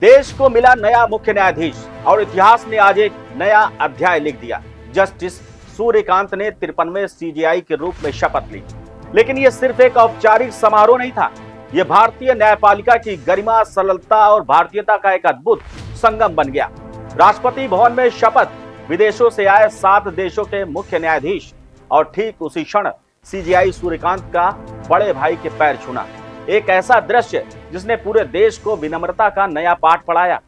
देश को मिला नया मुख्य न्यायाधीश और इतिहास ने आज एक नया अध्याय लिख दिया। जस्टिस सूर्यकांत ने 53वें सीजेआई के रूप में शपथ ली। लेकिन यह सिर्फ एक औपचारिक समारोह नहीं था, यह भारतीय न्यायपालिका की गरिमा, सरलता और भारतीयता का एक अद्भुत संगम बन गया। राष्ट्रपति भवन में शपथ, विदेशों से आए 7 देशों के मुख्य न्यायाधीश और ठीक उसी क्षण सीजेआई सूर्यकांत का बड़े भाई के पैर छूना। एक ऐसा दृश्य जिसने पूरे देश को विनम्रता का नया पाठ पढ़ाया।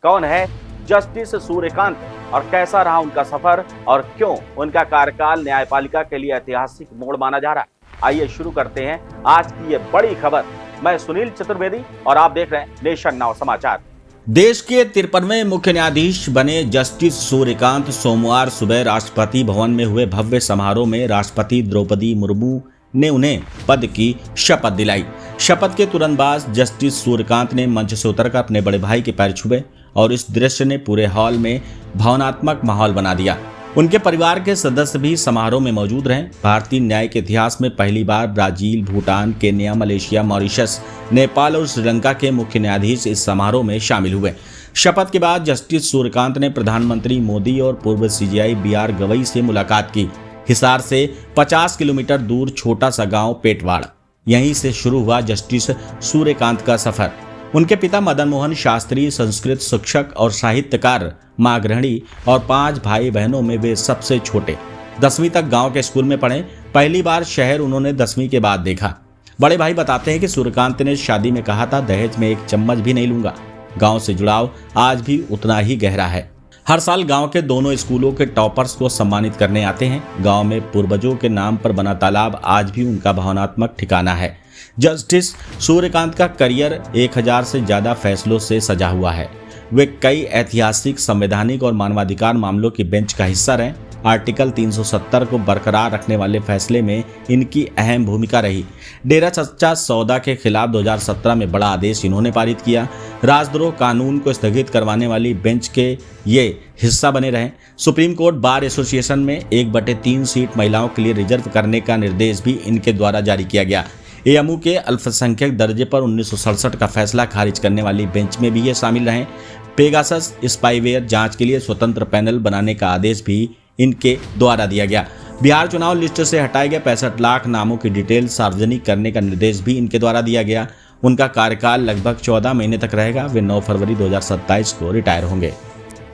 कौन है जस्टिस सूर्यकांत और कैसा रहा उनका सफर और क्यों उनका कार्यकाल न्यायपालिका के लिए ऐतिहासिक मोड़ माना जा रहा है। आइए शुरू करते हैं आज की ये बड़ी खबर। मैं सुनील चतुर्वेदी और आप देख रहे हैं नेशन नाउ समाचार। देश के 53वें मुख्य न्यायाधीश बने जस्टिस सूर्यकांत सोमवार सुबह राष्ट्रपति भवन में हुए भव्य समारोह में राष्ट्रपति द्रौपदी मुर्मू ने उन्हें पद की शपथ दिलाई। शपथ के तुरंत बाद जस्टिस सूर्यकांत ने मंच से उतरकर अपने बड़े भाई के पैर छुए और इस दृश्य ने पूरे हॉल में भावनात्मक माहौल बना दिया। उनके परिवार के सदस्य भी समारोह में मौजूद रहे। भारतीय न्याय के इतिहास में पहली बार Brazil, Bhutan, Kenya, Malaysia, Mauritius, Nepal और श्रीलंका के मुख्य न्यायाधीश इस समारोह में शामिल हुए। शपथ के बाद जस्टिस सूर्यकांत ने प्रधानमंत्री मोदी और पूर्व सीजेआई BR गवई से मुलाकात की। हिसार से 50 किलोमीटर दूर छोटा सा गांव पेटवाड़, यहीं से शुरू हुआ जस्टिस सूर्यकांत का सफर। उनके पिता मदन मोहन शास्त्री संस्कृत शिक्षक और साहित्यकार, मां गृहिणी और 5 भाई बहनों में वे सबसे छोटे। 10वीं तक गांव के स्कूल में पढ़े। पहली बार शहर उन्होंने 10वीं के बाद देखा। बड़े भाई बताते हैं कि सूर्यकांत ने शादी में कहा था, दहेज में एक चम्मच भी नहीं लूंगा। गांव से जुड़ाव आज भी उतना ही गहरा है। हर साल गांव के दोनों स्कूलों के टॉपर्स को सम्मानित करने आते हैं। गांव में पूर्वजों के नाम पर बना तालाब आज भी उनका भावनात्मक ठिकाना है। जस्टिस सूर्यकांत का करियर 1000 से ज्यादा फैसलों से सजा हुआ है। वे कई ऐतिहासिक, संवैधानिक और मानवाधिकार मामलों की बेंच का हिस्सा रहे। आर्टिकल 370 को बरकरार रखने वाले फैसले में इनकी अहम भूमिका रही। डेरा सच्चा सौदा के खिलाफ 2017 में बड़ा आदेश इन्होंने पारित किया। राजद्रोह कानून को स्थगित करवाने वाली बेंच के ये हिस्सा बने रहे। सुप्रीम कोर्ट बार एसोसिएशन में 1/3 सीट महिलाओं के लिए रिजर्व करने का निर्देश भी इनके द्वारा जारी किया गया। एएमयू के अल्पसंख्यक दर्जे पर 1967 का फैसला खारिज करने वाली बेंच में भी ये शामिल रहे। पेगासस स्पाईवेयर जांच के लिए स्वतंत्र पैनल बनाने का आदेश भी इनके द्वारा दिया गया। बिहार चुनाव लिस्ट से हटाए गए 65 लाख नामों की डिटेल सार्वजनिक करने का निर्देश भी इनके द्वारा दिया गया। उनका कार्यकाल लगभग 14 महीने तक रहेगा। वे 9 फरवरी 2027 को रिटायर होंगे।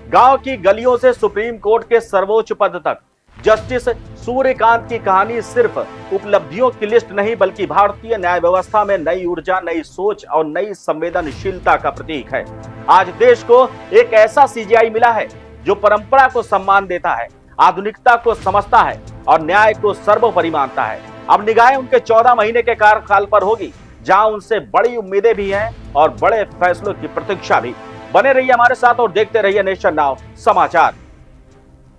गांव की गलियों से सुप्रीम कोर्ट के सर्वोच्च पद तक जस्टिस सूर्यकांत की कहानी सिर्फ उपलब्धियों की लिस्ट नहीं, बल्कि भारतीय न्याय व्यवस्था में नई ऊर्जा, नई सोच और नई संवेदनशीलता का प्रतीक है। आज देश को एक ऐसा सीजेआई मिला है जो परंपरा को सम्मान देता है, आधुनिकता को समझता है और न्याय को सर्वोपरि मानता है। अब निगाहें उनके 14 महीने के कार्यकाल पर होगी, जहां उनसे बड़ी उम्मीदें भी हैं और बड़े फैसलों की प्रतीक्षा भी। बने रहिए हमारे साथ और देखते रहिए नेशन नाउ समाचार।